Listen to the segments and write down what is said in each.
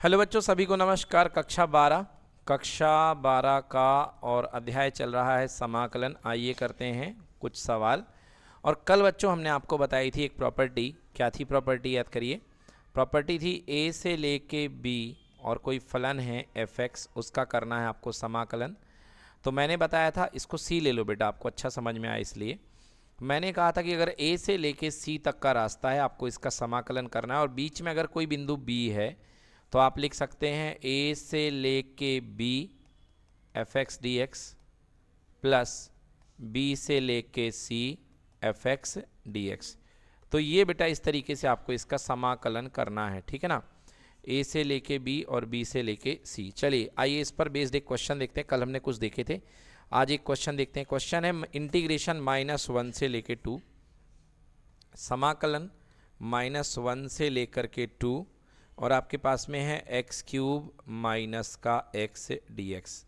Hello बच्चों, सभी को नमस्कार। कक्षा 12 का और अध्याय चल रहा है समाकलन। आइए करते हैं कुछ सवाल। और कल बच्चों हमने आपको बताई थी एक प्रॉपर्टी। क्या थी प्रॉपर्टी, याद करिए। प्रॉपर्टी थी ए से लेके बी और कोई फलन है एफ एक्स, उसका करना है आपको समाकलन। तो मैंने बताया था इसको सी ले लो बेटा, आपको अच्छा समझ में आया। इसलिए मैंने कहा था कि अगर ए से लेके सी तक का रास्ता है, आपको इसका समाकलन करना है। और बीच में अगर कोई बिंदु बी है तो आप लिख सकते हैं ए से लेके B F X D X plus B से लेके C F X D X. तो ये बेटा इस तरीके से आपको इसका समाकलन करना है, ठीक है ना। ए से लेके बी और बी से लेके सी। चलिए आइए इस पर बेस्ड एक क्वेश्चन देखते हैं। कल हमने कुछ देखे थे, आज एक क्वेश्चन देखते हैं। क्वेश्चन है इंटीग्रेशन -1 से लेके 2, समाकलन -1 से लेकर के 2, और आपके पास में है x³ माइनस का x dx।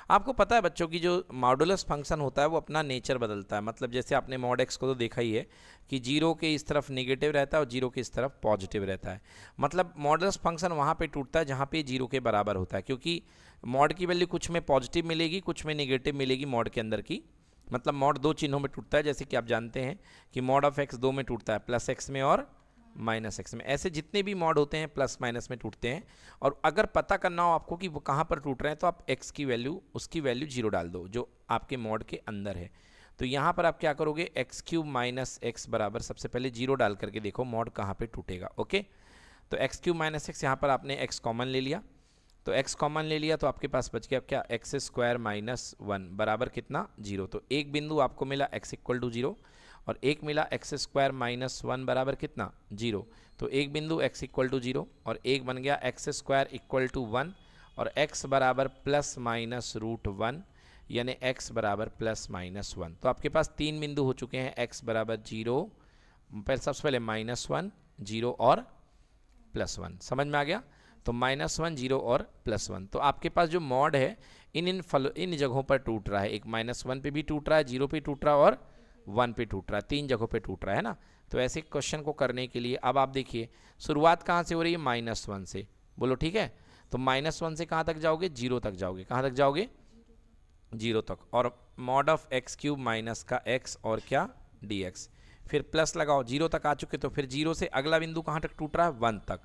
आपको पता है बच्चों की जो मॉडुलस फंक्शन होता है वो अपना नेचर बदलता है। मतलब जैसे आपने मॉड x को तो देखा ही है कि 0 के इस तरफ नेगेटिव रहता है और 0 के इस तरफ पॉजिटिव रहता है। मतलब मॉडुलस फंक्शन वहाँ पे टूटता है जहाँ पे 0 के बराबर होता है, क्योंकि मॉड की वैल्यू कुछ में पॉजिटिव मिलेगी, कुछ में नेगेटिव मिलेगी मॉड के अंदर की। मतलब मॉड दो चिन्हों में टूटता है, जैसे कि आप जानते हैं कि मॉड ऑफ x 2 में टूटता है, +x में और -x में। ऐसे जितने भी मॉड होते हैं प्लस माइनस में टूटते हैं। और अगर पता करना हो आपको कि वो कहाँ पर टूट रहे हैं तो आप x की वैल्यू, उसकी वैल्यू 0 डाल दो जो आपके मॉड के अंदर है। तो यहाँ पर आप क्या करोगे, x³ माइनस x बराबर सबसे पहले 0 डाल करके देखो मॉड कहाँ पे टूटेगा। ओके, तो x³ माइनस x, यहाँ पर आपने x कॉमन ले लिया। तो x कॉमन ले लिया तो आपके पास बच गया क्या, x² माइनस 1 बराबर कितना, 0। तो एक बिंदु आपको मिला x = 0 और एक मिला x² माइनस 1 बराबर कितना, 0। तो एक बिंदु x = 0 और एक बन गया x² = 1 और x बराबर ±√1, यानी x बराबर ±1। तो आपके पास तीन बिंदु हो चुके हैं, x बराबर 0, सबसे पहले -1, 0 और +1। समझ में आ गया। तो -1, 0 और +1। तो आपके पास जो मॉड है इन जगहों पर टूट रहा है। एक -1 पे भी टूट रहा है, 0 पे टूट रहा है और 1 पे टूट रहा है, तीन जगहों पे टूट रहा है ना। तो ऐसे क्वेश्चन को करने के लिए अब आप देखिए शुरुआत कहाँ से हो रही है, -1 से। बोलो ठीक है। तो -1 से कहाँ तक जाओगे, 0 तक जाओगे। कहाँ तक जाओगे, 0 तक। और मॉड ऑफ x³ माइनस का x और क्या, dx। फिर प्लस लगाओ, 0 तक आ चुके तो फिर 0 से अगला बिंदु कहाँ तक टूट रहा है, 1 तक,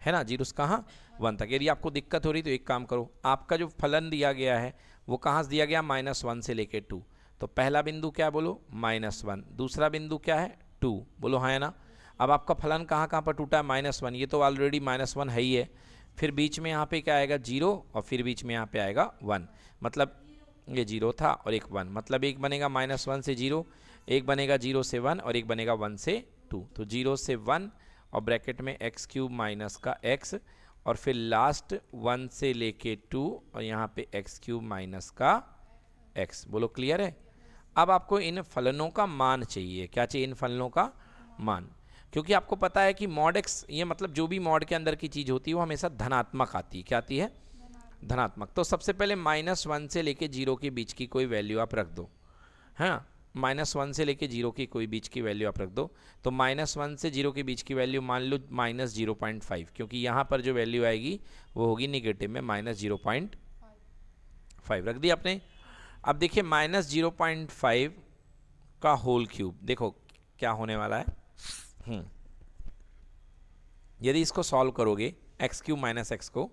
है ना। 0 से कहाँ, 1 तक। यदि आपको दिक्कत हो रही तो एक काम करो, आपका जो फलन दिया गया है वो कहाँ से दिया गया, -1 से लेके 2। तो पहला बिंदु क्या बोलो, -1। दूसरा बिंदु क्या है, 2। बोलो हाँ है ना। अब आपका फलन कहाँ कहाँ पर टूटा है, -1। ये तो ऑलरेडी -1 है ही है। फिर बीच में यहाँ पे क्या आएगा, 0, और फिर बीच में यहाँ पे आएगा 1। मतलब ये 0 था और एक 1, मतलब एक बनेगा -1 से 0, एक बनेगा 0 से 1 और एक बनेगा 1 से 2। तो 0 से 1 और ब्रैकेट में x³ माइनस का x और फिर लास्ट 1 से लेके 2 और यहाँ पे x³ माइनस का x। बोलो क्लियर है। अब आपको इन फलनों का मान चाहिए। क्या चाहिए, इन फलनों का मान। क्योंकि आपको पता है कि मॉड x, ये मतलब जो भी मॉड के अंदर की चीज़ होती है वो हमेशा धनात्मक आती है। क्या आती है, धनात्मक। तो सबसे पहले -1 से लेके 0 के बीच की कोई वैल्यू आप रख दो। हाँ, -1 से लेके 0 की कोई बीच की वैल्यू आप रख दो। तो -1 से 0 के बीच की वैल्यू मान लो -0.5, क्योंकि यहाँ पर जो वैल्यू आएगी वो होगी निगेटिव में, -0.5 रख दी आपने। अब देखिए -0.5 का होल क्यूब, देखो क्या होने वाला है। यदि इसको सॉल्व करोगे x³ माइनस x को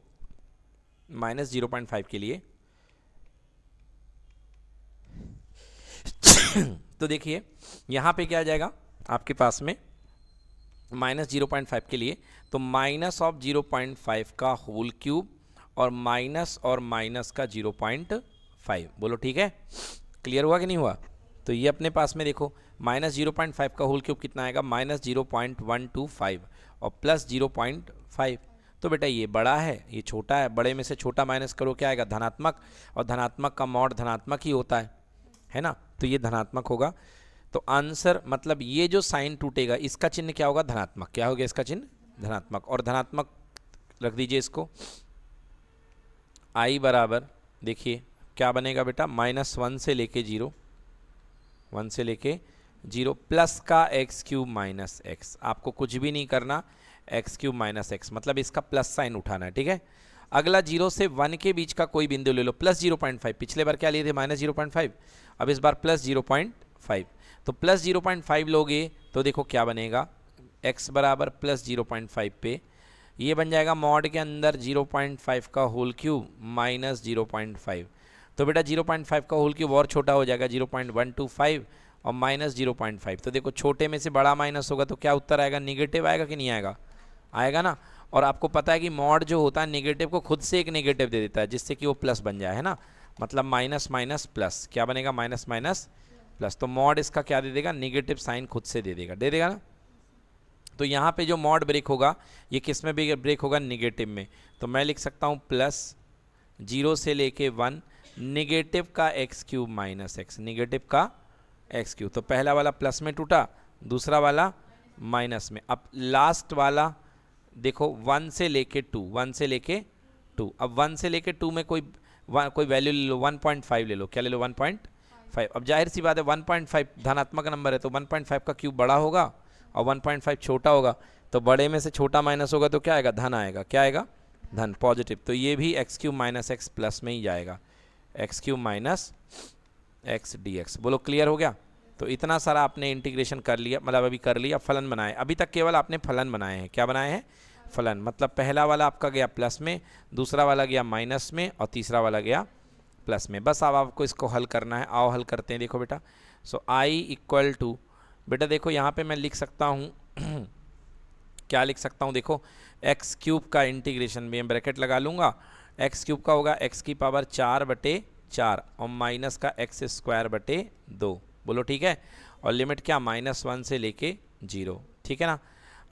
-0.5 के लिए तो देखिए यहाँ पे क्या आ जाएगा आपके पास में, -0.5 के लिए तो -0.5 का होल क्यूब और माइनस का 0.5। बोलो ठीक है, क्लियर हुआ कि नहीं हुआ। तो ये अपने पास में देखो -0.5 का होल क्यूब कितना आएगा, -0.125 और +0.5। तो बेटा ये बड़ा है, ये छोटा है, बड़े में से छोटा माइनस करो क्या आएगा, धनात्मक। और धनात्मक का मॉड धनात्मक ही होता है ना। तो ये धनात्मक होगा। तो आंसर मतलब ये जो साइन टूटेगा इसका चिन्ह क्या होगा, धनात्मक। क्या होगा इसका चिन्ह, धनात्मक। और धनात्मक रख दीजिए इसको। i बराबर देखिए क्या बनेगा बेटा, -1 से लेके 0, 1 से लेके 0 प्लस का x³ माइनस x। आपको कुछ भी नहीं करना, एक्स क्यूब माइनस एक्स, मतलब इसका प्लस साइन उठाना है, ठीक है। अगला 0 से 1 के बीच का कोई बिंदु ले लो, प्लस 0.5, पिछले बार क्या लिए थे माइनस 0.5, अब इस बार प्लस 0.5, तो प्लस 0.5 लोगे तो देखो क्या बनेगा, x बराबर प्लस 0.5 पे ये बन जाएगा मॉड के अंदर 0.5 का होल क्यूब माइनस 0.5, तो बेटा 0.5 का होल क्यूब और छोटा हो जाएगा 0.125 और माइनस 0.5, तो देखो छोटे में से बड़ा माइनस होगा तो क्या उत्तर आएगा, निगेटिव आएगा कि नहीं आएगा, आएगा ना। और आपको पता है कि मॉड जो होता है नेगेटिव को खुद से एक नेगेटिव दे देता है जिससे कि वो प्लस बन जाए, है ना, मतलब माइनस माइनस प्लस, क्या बनेगा, माइनस माइनस प्लस, तो मॉड इसका क्या दे देगा, नेगेटिव साइन खुद से दे देगा ना। तो यहाँ पे जो मॉड ब्रेक होगा ये किस में भी ब्रेक होगा, निगेटिव में, तो मैं लिख सकता हूँ प्लस 0 से लेके 1 निगेटिव का x cube minus x, negative का एक्स क्यूब, तो पहला वाला प्लस में टूटा, दूसरा वाला माइनस में। अब लास्ट वाला देखो 1 से लेके 2, 1 से लेके 2, अब 1 से लेके 2 में कोई वैल्यू ले लो, 1.5 ले लो, क्या ले लो, 1.5, अब जाहिर सी बात है 1.5 धनात्मक नंबर है तो 1.5 का क्यूब बड़ा होगा और 1.5 छोटा होगा, तो बड़े में से छोटा माइनस होगा तो क्या आएगा, धन आएगा, क्या आएगा, धन, पॉजिटिव, तो ये भी x cube minus x plus में ही जाएगा, x cube minus x D x. बोलो क्लियर हो गया। तो इतना सारा आपने इंटीग्रेशन कर लिया, मतलब अभी कर लिया, फलन बनाए, अभी तक केवल आपने फलन बनाए हैं, क्या बनाए हैं, फलन, मतलब पहला वाला आपका गया प्लस में, दूसरा वाला गया माइनस में और तीसरा वाला गया प्लस में। बस अब आपको इसको हल करना है, आओ हल करते हैं। देखो बेटा, सो आई इक्वल टू, बेटा देखो यहाँ पे मैं लिख सकता हूँ क्या लिख सकता हूँ, देखो एक्स क्यूब का इंटीग्रेशन में ब्रैकेट लगा लूँगा, एक्स क्यूब का होगा एक्स की पावर 4/4 और माइनस का एक्स स्क्वायर बटे 2, बोलो ठीक है, और लिमिट क्या, -1 से लेके 0, ठीक है ना।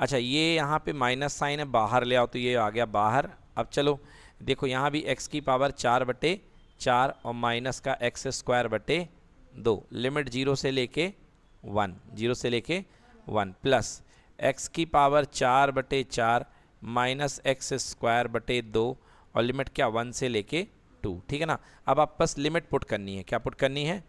अच्छा ये यहाँ पे माइनस साइन है, बाहर ले आओ तो ये आ गया बाहर। अब चलो देखो यहाँ भी एक्स की पावर 4/4 और माइनस का एक्स स्क्वायर बटे 2, लिमिट 0 से लेके 1, 0 से लेके 1 प्लस एक्स की पावर 4/4 माइनस एक्स स्क्वायर बटे 2 और लिमिट क्या, 1 से लेके 2, ठीक है ना। अब आप बस लिमिट पुट करनी है, क्या पुट करनी है,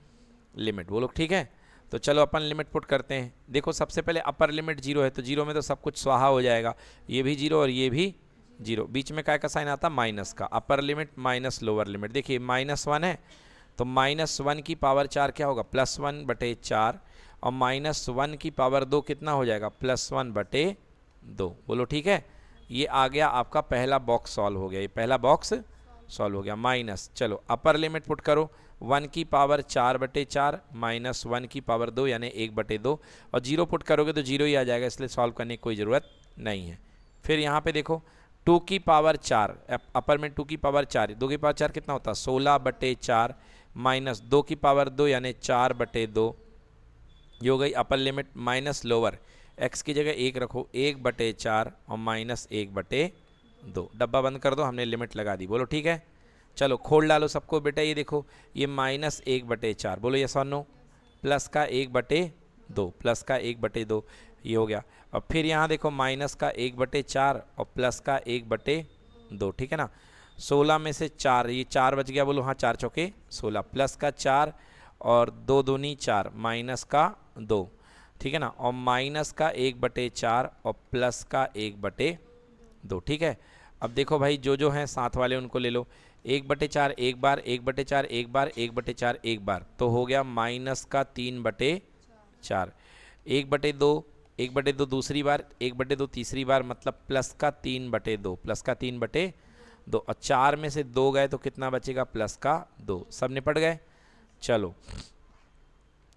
लिमिट, बोलो ठीक है। तो चलो अपन लिमिट पुट करते हैं। देखो सबसे पहले अपर लिमिट 0 है तो 0 में तो सब कुछ स्वाहा हो जाएगा, ये भी 0 और ये भी 0, बीच में काय का साइन आता, माइनस का, upper limit minus lower limit, देखिए -1 है तो -1 की पावर 4 क्या होगा, +1/4 और -1 की पावर 2 कितना हो जाएगा, +1/2, बोलो ठीक है। ये आ गया आपका पहला बॉक्स सॉल्व हो गया, ये पहला बॉक्स सॉल्व हो गया। माइनस, चलो अपर लिमिट पुट करो, 1 की पावर 4/4 -1 की पावर 2 यानी 1/2 और 0 पुट करोगे तो 0 ही आ जाएगा, इसलिए सॉल्व करने की कोई ज़रूरत नहीं है। फिर यहाँ पे देखो 2 की पावर 4, अपर में 2 की पावर 4, 2 की पावर 4 कितना होता है, 16/4 माइनस 2 की पावर 2 यानी 4/2, ये हो गई upper limit, minus lower, x की जगह 1 रखो, 1/4 और -1/2, डब्बा बंद कर दो, हमने लिमिट लगा दी, बोलो ठीक है। चलो खोल डालो सबको बेटा, ये देखो ये -1/4, बोलो यस और नो, प्लस का 1/2, प्लस का 1/2 ये हो गया। और फिर यहाँ देखो माइनस का 1/4 और प्लस का 1/2, ठीक है ना। 16 में से 4, ये 4 बच गया, बोलो हाँ 4 चौके 16, प्लस का 4 और 2 दूनी 4, माइनस का 2, ठीक है ना, और माइनस का 1/4 और प्लस का 1/2, ठीक है। अब देखो भाई जो हैं साथ वाले उनको ले लो, 1/4 एक बार, 1/4 एक बार, 1/4 एक बार, तो हो गया माइनस का 3/4, 1/2, 1/2 दूसरी बार, 1/2 तीसरी बार, मतलब प्लस का 3/2, प्लस का 3/2, और 4 में से 2 गए तो कितना बचेगा, प्लस का 2, सब निपट गए। चलो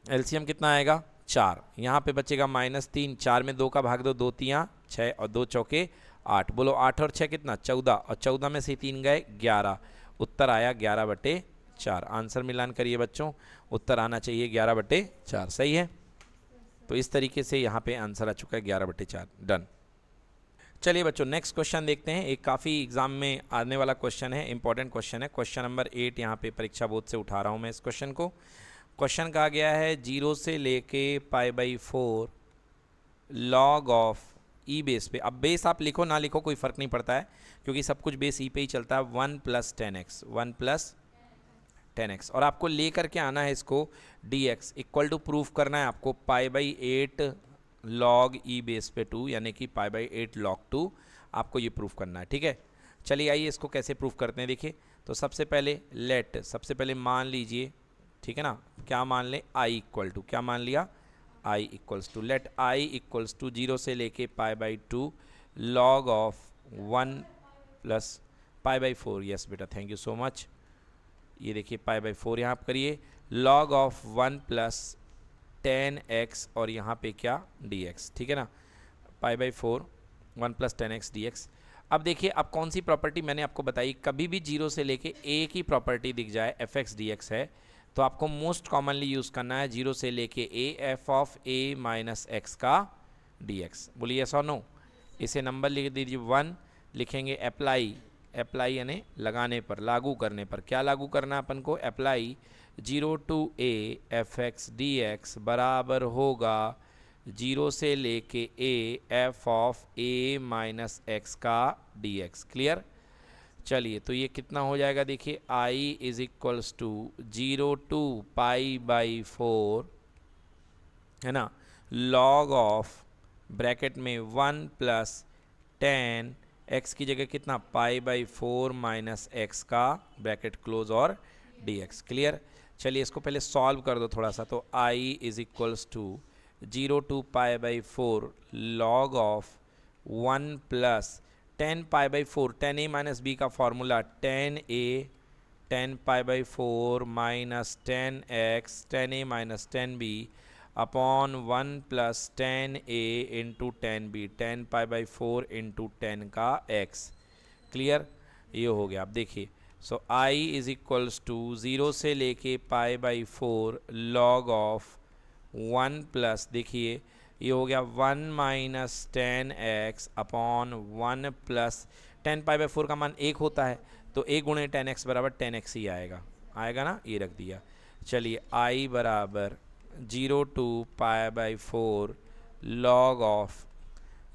एलसीएम कितना आएगा, 4, यहाँ पे बचेगा -3, 4 में 2 का भाग दो, 2 तियाँ 6 और 2 चौके 8, बोलो 8 और 6 कितना, 14, और 14 में से 3 गए 11, उत्तर आया 11/4। आंसर मिलान करिए बच्चों, उत्तर आना चाहिए 11/4, सही है। तो इस तरीके से यहाँ पे आंसर आ चुका है 11/4, डन। चलिए बच्चों नेक्स्ट क्वेश्चन देखते हैं, एक काफ़ी एग्जाम में आने वाला क्वेश्चन है, इंपॉर्टेंट क्वेश्चन है, क्वेश्चन नंबर 8 यहाँ पे परीक्षा बोर्ड से उठा रहा हूँ मैं इस क्वेश्चन को। क्वेश्चन कहा गया है 0 से लेके π/4 log ऑफ ई बेस पे, अब बेस आप लिखो ना लिखो कोई फ़र्क नहीं पड़ता है क्योंकि सब कुछ बेस ई पे ही चलता है, 1 + 10x, 1 + 10x, और आपको ले करके आना है इसको dx इक्वल टू प्रूफ करना है आपको π/8 log e बेस पे 2 यानी कि π/8 log 2 आपको ये प्रूफ करना है, ठीक है। चलिए आइए इसको कैसे प्रूफ करते हैं, देखिए। तो सबसे पहले मान लीजिए, ठीक है ना, क्या मान लें, i इक्वल टू, क्या मान लिया, i equals to, let i equals to 0 से लेके π/2 log ऑफ 1 प्लस π/4, यस बेटा, थैंक यू सो मच। ये देखिए π/4 यहाँ आप करिए, log ऑफ 1 प्लस 10x और यहाँ पे क्या, dx, ठीक है ना, π/4 1 प्लस 10x dx। अब देखिए, अब कौन सी प्रॉपर्टी मैंने आपको बताई, कभी भी 0 से लेके a की प्रॉपर्टी दिख जाए, fx dx है, तो आपको मोस्ट कॉमनली यूज़ करना है 0 से लेके a f of a minus x का dx। बोलिए यस और नो। इसे नंबर लिख दीजिए 1, लिखेंगे अप्लाई यानी लगाने पर, लागू करने पर। क्या लागू करना है अपन को, apply 0 to a fx dx बराबर होगा 0 से लेके a f of a minus x का dx। क्लियर। चलिए तो ये कितना हो जाएगा, देखिए i is equals to 0 to π/4, है ना, log ऑफ ब्रैकेट में 1 प्लस 10 x की जगह कितना, π/4 माइनस x का ब्रैकेट क्लोज और dx। क्लियर। चलिए इसको पहले सॉल्व कर दो थोड़ा सा। तो i is equals to 0 to π/4 log of 1 plus 10 π/4, 10a minus b का formula 10a 10 π/4 minus 10x 10a minus 10b upon 1 plus 10a into 10b, 10 π/4 into 10 का x। क्लियर, ये हो गया। अब देखिए, so i is equals to 0 से लेके π/4 log of 1 plus, देखिए ये हो गया 1 माइनस 10x अपॉन 1 प्लस 10 π/4 का मान 1 होता है, तो 1 गुणे 10x बराबर 10x ही आएगा ना, ये रख दिया। चलिए i बराबर 0 टू π/4 log ऑफ,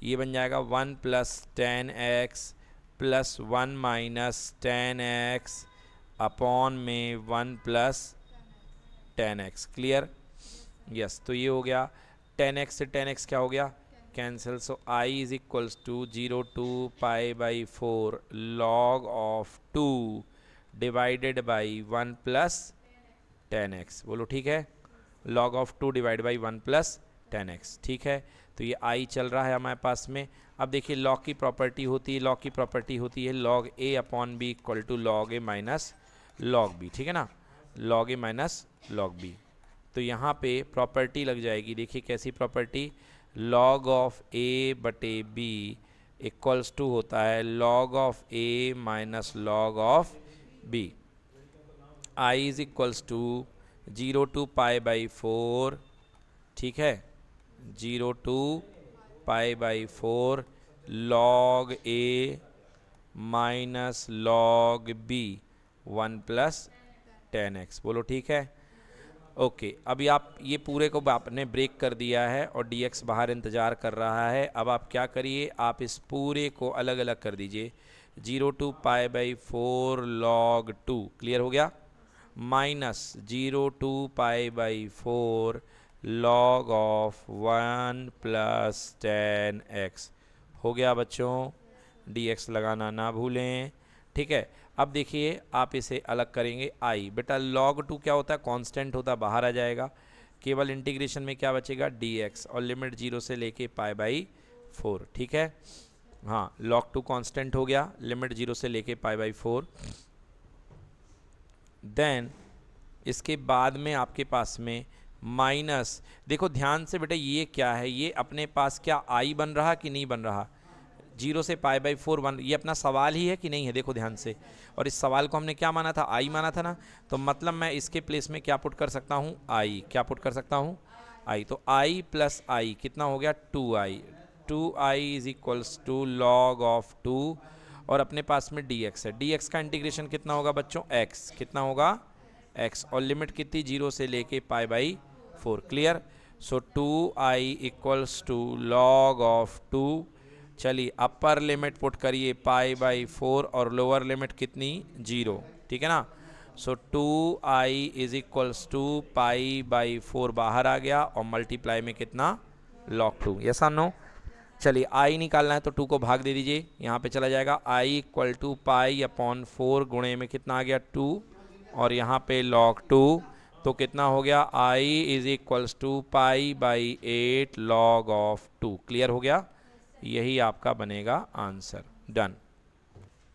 ये बन जाएगा 1 plus 10x plus 1 minus 10x upon में 1 प्लस 10x। Clear, yes. तो ये हो गया 10x से 10x क्या हो गया, cancel. So i is equals to 0 to π/4 log of 2 divided by 1 plus 10x। बोलो ठीक है, log of 2 divide by 1 plus 10x, ठीक है। तो ये i चल रहा है हमारे पास में। अब देखिए log की प्रॉपर्टी होती है log a upon b equal to log a minus log b, ठीक है ना, log a minus log b। तो यहाँ पे प्रॉपर्टी लग जाएगी, देखिए कैसी प्रॉपर्टी, log ऑफ a बटे b इक्वल्स टू होता है log of a minus log of b। i is equals to 0 to π/4, ठीक है, 0 to π/4 log a minus log b 1 plus 10x। बोलो ठीक है, ओके। अभी आप ये पूरे को आपने ब्रेक कर दिया है और dx बाहर इंतज़ार कर रहा है। अब आप क्या करिए, आप इस पूरे को अलग अलग कर दीजिए, 0 टू π/4 log 2, क्लियर हो गया, minus 0 to π/4 log of 1 plus 10x। हो गया बच्चों, dx लगाना ना भूलें, ठीक है। अब देखिए आप इसे अलग करेंगे, i बेटा log 2 क्या होता है, कांस्टेंट होता है, बाहर आ जाएगा, केवल इंटीग्रेशन में क्या बचेगा, dx, और लिमिट 0 से लेके π/4, ठीक है। हाँ, log 2 कांस्टेंट हो गया, लिमिट 0 से लेके π/4। देन इसके बाद में आपके पास में माइनस, देखो ध्यान से बेटा ये क्या है, ये अपने पास क्या i बन रहा कि नहीं बन रहा, 0 से π/4 1, ये अपना सवाल ही है कि नहीं है, देखो ध्यान से। और इस सवाल को हमने क्या माना था, i माना था ना, तो मतलब मैं इसके प्लेस में क्या पुट कर सकता हूँ, i, क्या पुट कर सकता हूँ, i। तो i प्लस i कितना हो गया, 2i, 2i is equals to log of 2, और अपने पास में dx है, dx का इंटीग्रेशन कितना होगा बच्चों, x, कितना होगा x, और लिमिट कितनी, 0 से लेके π/4। Clear. So 2i equals to log of 2, चलिए अपर लिमिट पुट करिए π/4 और लोअर लिमिट कितनी, 0, ठीक है ना। सो 2i इज इक्वल्स टू π/4 बाहर आ गया और मल्टीप्लाई में कितना, log 2, यस और नो। चलिए आई निकालना है तो 2 को भाग दे दीजिए, यहाँ पे चला जाएगा I equal to pi upon 4 गुणे में कितना आ गया 2, और यहाँ पे log 2, तो कितना हो गया i is equals to pi by 8 log of 2। Clear हो गया, यही आपका बनेगा आंसर। डन।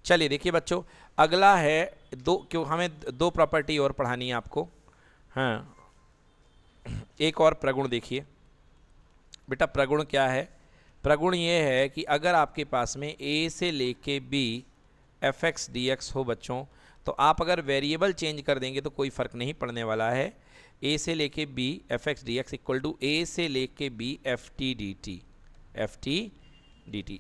चलिए देखिए बच्चों, अगला है दो, क्यों हमें दो प्रॉपर्टी और पढ़ानी है आपको। हाँ, एक और प्रगुण देखिए बेटा। प्रगुण क्या है? प्रगुण ये है कि अगर आपके पास में a से लेके b F X D x हो बच्चों, तो आप अगर वेरिएबल चेंज कर देंगे तो कोई फ़र्क नहीं पड़ने वाला है। a से लेके b F X D X equal to a से लेके b F T D T, F T D T.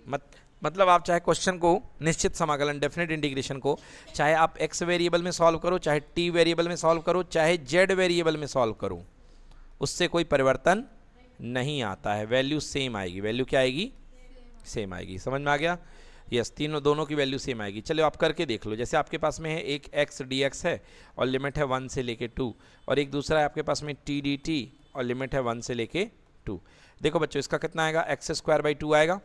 मतलब आप चाहे क्वेश्चन को निश्चित समाकलन डेफिनेट इंटीग्रेशन को चाहे आप x वेरिएबल में सॉल्व करो, चाहे t वेरिएबल में सॉल्व करो, चाहे z वेरिएबल में सॉल्व करो, उससे कोई परिवर्तन नहीं आता है, वैल्यू सेम आएगी। वैल्यू क्या आएगी? सेम आएगी। समझ में आ गया? यस, तीनों दोनों की वैल्यू सेम आएगी। चलो आप करके देख लो। जैसे आपके पास में है एक x dx है और लिमिट है 1 से लेके 2, और एक दूसरा है आपके पास में t dt और लिमिट है 1 से लेके 2। देखो बच्चों, इसका कितना आएगा? एक्स स्क्वायर बाई 2 आएगा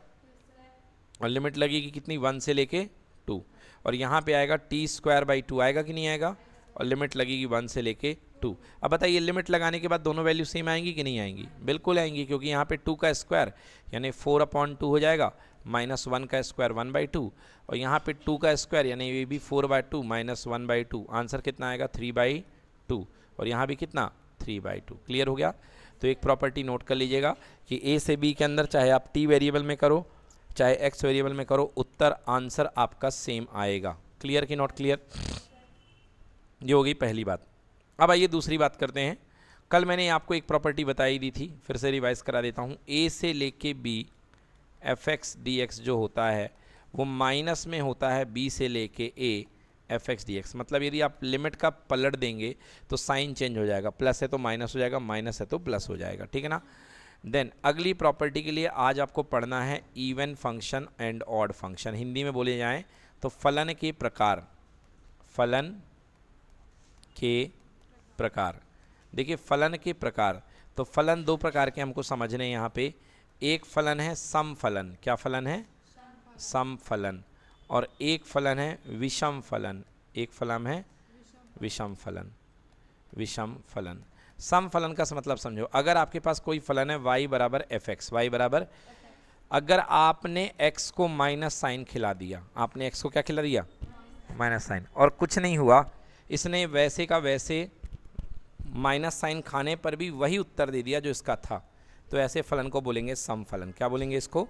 और लिमिट लगेगी कितनी? 1 से लेके 2। और यहाँ पे आएगा टी स्क्वायर बाई 2 आएगा कि नहीं आएगा? और लिमिट लगेगी 1 से लेके 2। अब बताइए, लिमिट लगाने के बाद दोनों वैल्यू सेम आएंगी कि नहीं आएंगी? बिल्कुल आएंगी, क्योंकि यहाँ पे 2 का स्क्वायर यानी 4/2 हो जाएगा, माइनस 1 का स्क्वायर 1/2, और यहाँ पे 2 का स्क्वायर यानी ये भी 4/2 माइनस 1/2। आंसर कितना आएगा? 3/2। और यहाँ भी कितना? 3/2। क्लियर हो गया? तो एक प्रॉपर्टी नोट कर लीजिएगा कि ए से बी के अंदर चाहे आप टी वेरिएबल में करो चाहे एक्स वेरिएबल में करो, उत्तर आंसर आपका सेम आएगा। क्लियर कि नॉट क्लियर? ये हो गई पहली बात। अब आइए दूसरी बात करते हैं। कल मैंने आपको एक प्रॉपर्टी बताई दी थी, फिर से रिवाइज करा देता हूँ। ए से लेके B F X D X जो होता है वो माइनस में होता है बी से लेके A F X D x. मतलब यदि आप लिमिट का पलट देंगे तो साइन चेंज हो जाएगा, प्लस है तो माइनस हो जाएगा, माइनस है तो प्लस हो जाएगा। ठीक है ना? देन अगली प्रॉपर्टी के लिए आज आपको पढ़ना है even function and odd function. Hindi में बोले जाएं तो फलन के प्रकार। फलन के प्रकार। देखिए फलन के प्रकार, तो फलन दो प्रकार के हमको समझने यहाँ पे। एक फलन है सम फलन। क्या फलन है? सम फलन। और एक फलन है विषम फलन। एक फलन है विषम फलन। विषम फलन। सम फलन का मतलब समझो, अगर आपके पास कोई फलन है y बराबर एफ एक्स, वाई बराबर, अगर आपने x को माइनस साइन खिला दिया, आपने x को क्या खिला दिया? माइनस साइन, और कुछ नहीं हुआ, इसने वैसे का वैसे माइनस साइन खाने पर भी वही उत्तर दे दिया जो इसका था, तो ऐसे फलन को बोलेंगे सम फलन। क्या बोलेंगे इसको?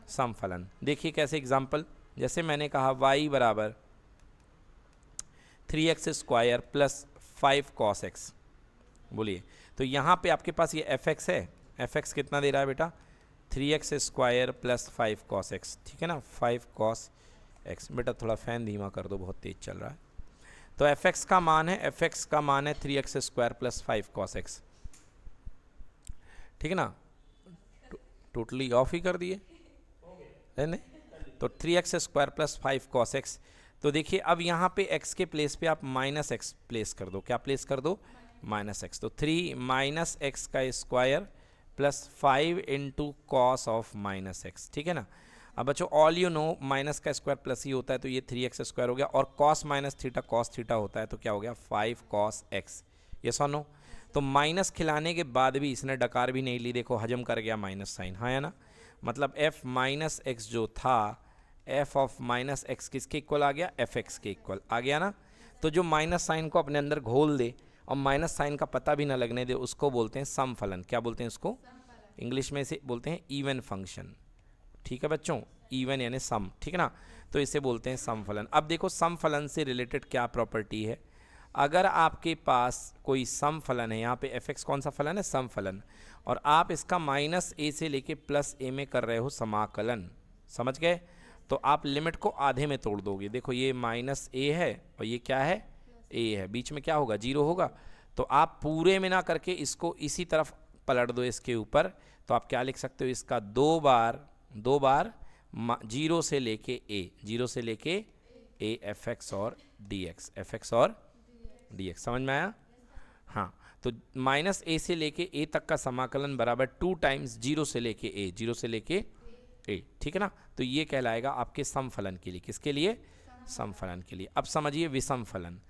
सम फलन। देखिए कैसे एग्जाम्पल, जैसे मैंने कहा y बराबर 3x square plus 5 cos x। बोलिए, तो यहाँ पे आपके पास ये एफ एक्स है। एफ एक्स कितना दे रहा है बेटा? 3x square plus 5 cos x। ठीक है ना? 5 cos x। बेटा थोड़ा फ़ैन धीमा कर दो, बहुत तेज़ चल रहा है। तो एफ एक्स का मान है, एफ एक्स का मान है 3x square plus 5 cos x। ठीक है ना? टोटली ऑफ ही कर दिए नहीं, तो 3x square plus 5 cos x। तो देखिए अब यहाँ पे x के प्लेस पे आप माइनस एक्स प्लेस कर दो। क्या प्लेस कर दो? Minus x. तो 3 माइनस एक्स का square plus 5 into cos of minus x. ठीक है ना? अब बच्चों ऑल यू नो माइनस का स्क्वायर प्लस ही होता है, तो ये 3x स्क्वायर हो गया, और cos minus theta cos theta होता है, तो क्या हो गया? 5 cos x। ये सो नो? तो माइनस खिलाने के बाद भी इसने डकार भी नहीं ली, देखो हजम कर गया माइनस साइन। हाँ है ना? मतलब f माइनस एक्स जो था, f ऑफ माइनस एक्स किसके इक्वल आ गया? एफ एक्स के इक्वल आ गया ना? तो जो माइनस साइन को अपने अंदर घोल दे और माइनस साइन का पता भी ना लगने दे, उसको बोलते हैं सम फलन। क्या बोलते हैं उसको? इंग्लिश में से बोलते हैं इवन फंक्शन। ठीक है बच्चों? इवन यानी सम। ठीक है ना? तो इसे बोलते हैं सम फलन। अब देखो सम फलन से रिलेटेड क्या प्रॉपर्टी है। अगर आपके पास कोई सम फलन है, यहाँ पे एफ एक्स कौन सा फलन है? सम फलन, और आप इसका माइनस ए से लेके प्लस ए में कर रहे हो समाकलन। समझ गए? तो आप लिमिट को आधे में तोड़ दोगे। देखो ये माइनस ए है और ये क्या है? ए है। बीच में क्या होगा? जीरो होगा। तो आप पूरे में ना करके इसको इसी तरफ पलट दो इसके ऊपर, तो आप क्या लिख सकते हो? इसका दो बार जीरो से लेके ए, जीरो से लेके ए एफ एक्स और डी एक्स, एफ एक्स और डी एक्स। समझ में आया? हाँ, तो माइनस ए से लेके ए तक का समाकलन बराबर 2 टाइम्स 0 से लेके ए, 0 से लेके ए, ठीक है ना। तो ये कहलाएगा आपके समफलन के लिए। किसके लिए? समफलन के लिए। अब समझिए विषम फलन।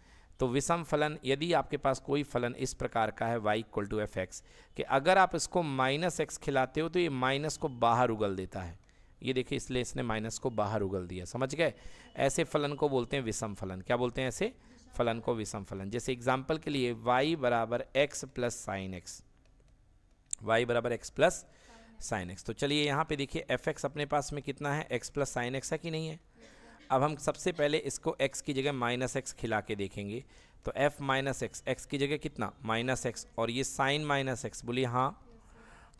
तो विषम फलन, यदि आपके पास कोई फलन इस प्रकार का है y equal to F X, कि अगर आप इसको माइनस एक्स खिलाते हो तो ये माइनस को बाहर उगल देता है। ये देखिए, इसलिए इसने माइनस को बाहर उगल दिया, समझ गए। ऐसे फलन को बोलते हैं विषम फलन। क्या बोलते हैं ऐसे फलन को? विषम फलन। जैसे एग्जाम्पल के लिए y बराबर X plus sine X, Y बराबर एक्स प्लस साइन एक्स। तो चलिए यहाँ पे देखिए एफ एक्स अपने पास में कितना है, एक्स प्लस साइन एक्स है कि नहीं है। अब हम सबसे पहले इसको x की जगह माइनस एक्स खिला के देखेंगे। तो f माइनस एक्स, एक्स की जगह कितना माइनस एक्स, और ये साइन माइनस एक्स, बोलिए हाँ।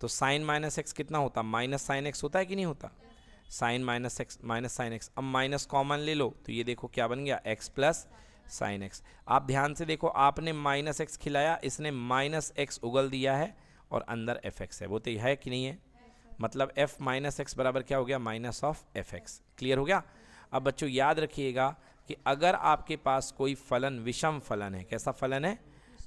तो साइन माइनस एक्स कितना होता? माइनस साइन एक्स होता है कि नहीं होता? Sine minus X minus sine X. अब माइनस कॉमन ले लो तो ये देखो क्या बन गया, एक्स प्लस साइन एक्स। आप ध्यान से देखो, आपने माइनस एक्स खिलाया, इसने माइनस एक्स उगल दिया है और अंदर एफ एक्स है। वो तो है कि नहीं है? मतलब f माइनस एक्स बराबर क्या हो गया, minus of F x. Clear हो गया। अब बच्चों याद रखिएगा कि अगर आपके पास कोई फलन विषम फलन है, कैसा फलन है?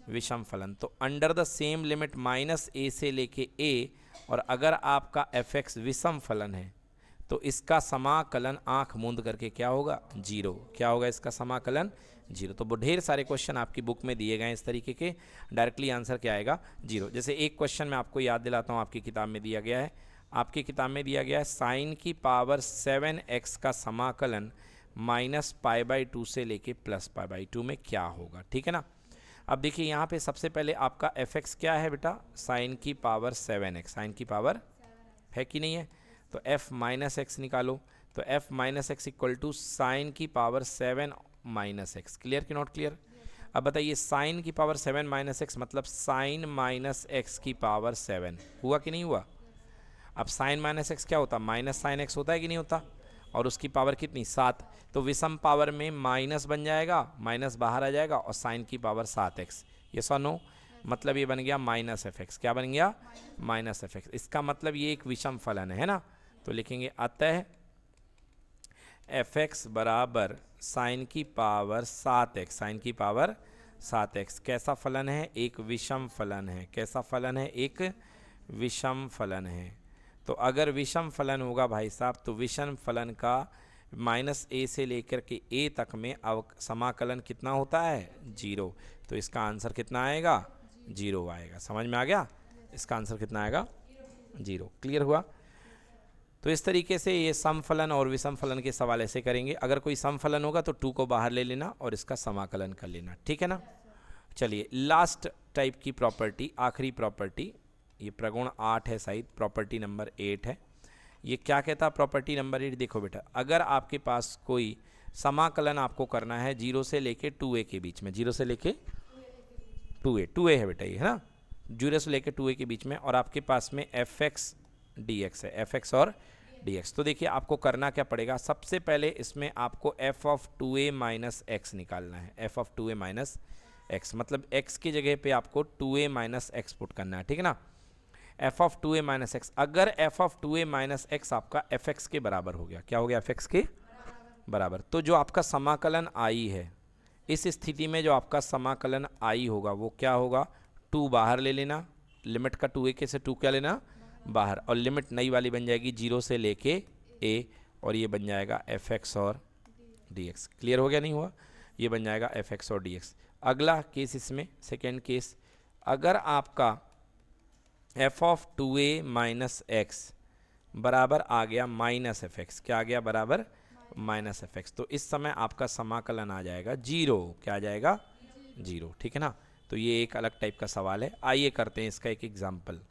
विषम फलन, तो under the same limit minus a से लेके ए, और अगर आपका एफ एक्स विषम फलन है तो इसका समाकलन आंख मूंद करके क्या होगा, जीरो। क्या होगा इसका समाकलन? जीरो। तो वो ढेर सारे क्वेश्चन आपकी बुक में दिए गए हैं इस तरीके के, डायरेक्टली आंसर क्या आएगा, जीरो। जैसे एक क्वेश्चन मैं आपको याद दिलाता हूँ, आपकी किताब में दिया गया है, आपकी किताब में दिया गया है साइन की पावर 7x का समाकलन माइनस पाई बाई 2 से लेके प्लस पाई बाई 2 में क्या होगा, ठीक है ना। अब देखिए यहाँ पे सबसे पहले आपका f(x) क्या है बेटा, साइन की पावर 7x, साइन की पावर है कि नहीं है। तो f माइनस एक्स निकालो, तो f minus X equal to sine की पावर 7 माइनस एक्स। क्लियर कि नॉट क्लियर? अब बताइए, साइन की पावर 7 माइनस एक्स मतलब साइन माइनस एक्स की पावर 7 हुआ कि नहीं हुआ। अब साइन माइनस एक्स क्या होता, माइनस साइन एक्स होता है कि नहीं होता, और उसकी पावर कितनी, 7। तो विषम पावर में माइनस बन जाएगा, माइनस बाहर आ जाएगा, और साइन की पावर 7x। ये सो नो, मतलब ये बन गया माइनस एफ एक्स। क्या बन गया, माइनस एफ एक्स। इसका मतलब ये एक विषम फलन है ना। तो लिखेंगे अतः एफ एक्स बराबर साइन की पावर 7x, साइन की पावर 7x कैसा फलन है, एक विषम फलन है। कैसा फलन है, एक विषम फलन है। तो अगर विषम फलन होगा भाई साहब, तो विषम फलन का माइनस ए से लेकर के ए तक में समाकलन कितना होता है, जीरो। तो इसका आंसर कितना आएगा, जीरो आएगा। समझ में आ गया, इसका आंसर कितना आएगा, जीरो। क्लियर हुआ। तो इस तरीके से ये समफलन और विषम फलन के सवाल ऐसे करेंगे। अगर कोई समफलन होगा तो 2 को बाहर ले लेना और इसका समाकलन कर लेना, ठीक है ना। चलिए लास्ट टाइप की प्रॉपर्टी, आखिरी प्रॉपर्टी, ये प्रगुण 8 है शायद, प्रॉपर्टी नंबर 8 है। ये क्या कहता है प्रॉपर्टी नंबर 8, देखो बेटा, अगर आपके पास कोई समाकलन आपको करना है 0 से लेके 2a के बीच में, 0 से लेके 2a है बेटा ये, है ना, 0 से लेके 2a के बीच में, और आपके पास में fx dx है, fx और dx। तो देखिए आपको करना क्या पड़ेगा, सबसे पहले इसमें आपको f of 2a minus x निकालना है, f of 2a minus X, मतलब x की जगह पे आपको 2a माइनस एक्स पुट करना है, ठीक है ना। f of 2a minus x, अगर f of 2a minus x आपका fx के बराबर हो गया, क्या हो गया, fx के बराबर, तो जो आपका समाकलन आई है, इस स्थिति में जो आपका समाकलन आई होगा वो क्या होगा, 2 बाहर ले लेना, लिमिट का 2a के से 2 क्या लेना, बाहर, और लिमिट नई वाली बन जाएगी 0 से लेके a, और ये बन जाएगा fx और dx। क्लियर हो गया, नहीं हुआ, ये बन जाएगा fx और dx। अगला केस इसमें, सेकेंड केस, अगर आपका f of 2a minus x बराबर आ गया माइनस एफ एक्स, क्या आ गया, बराबर माइनस एफ एक्स, तो इस समय आपका समाकलन आ जाएगा जीरो। क्या आ जाएगा, जीरो, ठीक है ना। तो ये एक अलग टाइप का सवाल है। आइए करते हैं इसका एक एग्जाम्पल।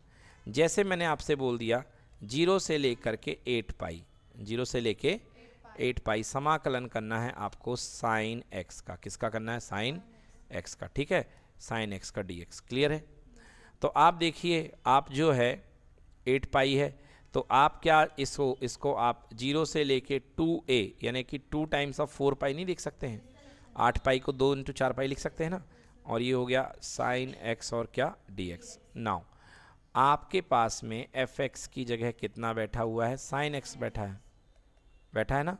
जैसे मैंने आपसे बोल दिया 0 से लेकर के 8 पाई, 0 से लेके 8 पाई समाकलन करना है आपको साइन एक्स का, किसका करना है, साइन एक्स का, ठीक है, साइन एक्स का dx। क्लियर है। तो आप देखिए, आप जो है 8 पाई है, तो आप क्या इसको आप 0 से लेके 2a यानी कि 2 टाइम्स ऑफ 4 पाई नहीं लिख सकते हैं, 8 पाई को 2 इंटू 4 पाई लिख सकते हैं ना, और ये हो गया साइन एक्स और क्या, dx। नाउ आपके पास में fx की जगह कितना बैठा हुआ है, साइन एक्स बैठा है ना।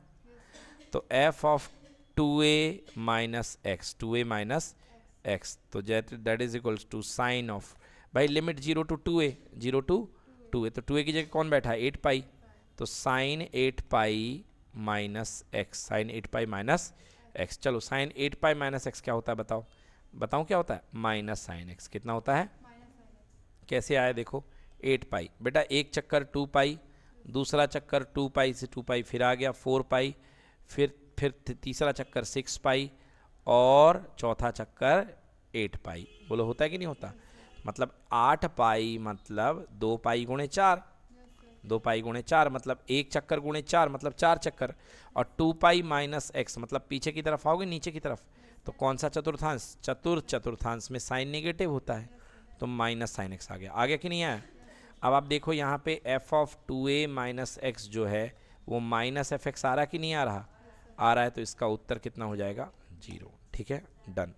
तो f of 2a minus x, 2a minus x, तो that is equals to sine of, भाई limit 0 to 2a, 0 to 2a, तो 2a की जगह कौन बैठा है 8 पाई, तो sine 8 pi minus X, sine 8 pi minus X. चलो साइन 8 पाई माइनस एक्स क्या होता है बताओ, बताओ क्या होता है, माइनस साइन एक्स। कितना होता है, कैसे आया देखो, 8 पाई, बेटा एक चक्कर 2 पाई, दूसरा चक्कर 2 पाई से 2 पाई फिर आ गया 4 पाई, फिर तीसरा चक्कर 6 पाई और चौथा चक्कर 8 पाई। बोलो होता है कि नहीं होता, मतलब 8 पाई मतलब 2 पाई गुणे 4, 2 पाई गुणे 4 मतलब एक चक्कर गुणे 4 मतलब 4 चक्कर, और 2 पाई माइनस एक्स मतलब पीछे की तरफ आओगे नीचे की तरफ, तो कौन सा चतुर्थांश, चतुर्थांश में साइन नेगेटिव होता है, तो माइनस साइन एक्स आ गया, आगे कि नहीं आया। अब आप देखो यहाँ पे F of 2a minus x जो है वो माइनस एफ एक्स आ रहा कि नहीं आ रहा, आ रहा है, तो इसका उत्तर कितना हो जाएगा 0। ठीक है, डन।